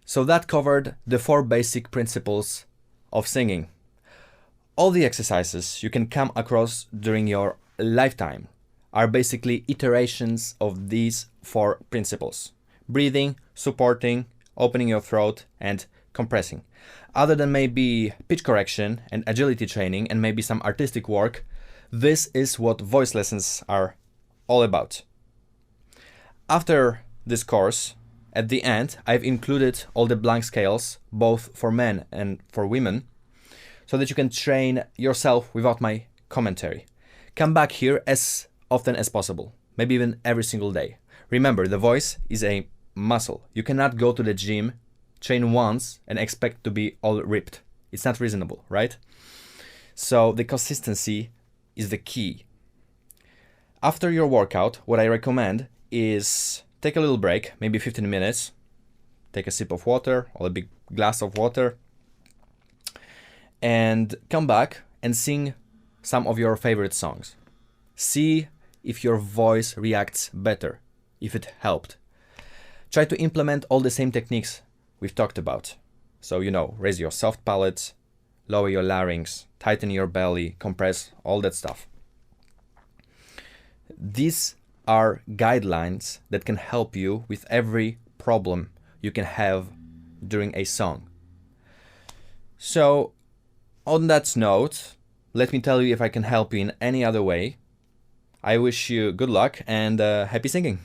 So that covered the 4 basic principles of singing. All the exercises you can come across during your lifetime are basically iterations of these 4 principles: breathing, supporting, opening your throat, and compressing. Other than maybe pitch correction and agility training and maybe some artistic work, this is what voice lessons are all about. After this course, at the end, I've included all the blank scales, both for men and for women, so that you can train yourself without my commentary. Come back here as often as possible, maybe even every single day. Remember, the voice is a muscle. You cannot go to the gym, train once, and expect to be all ripped. It's not reasonable, right? So the consistency is the key. After your workout, what I recommend is take a little break, maybe 15 minutes, take a sip of water or a big glass of water, and come back and sing some of your favorite songs. See if your voice reacts better, if it helped. Try to implement all the same techniques we've talked about. So, raise your soft palate, lower your larynx, tighten your belly, compress, all that stuff. These are guidelines that can help you with every problem you can have during a song. So, on that note, let me tell you if I can help you in any other way. I wish you good luck and happy singing.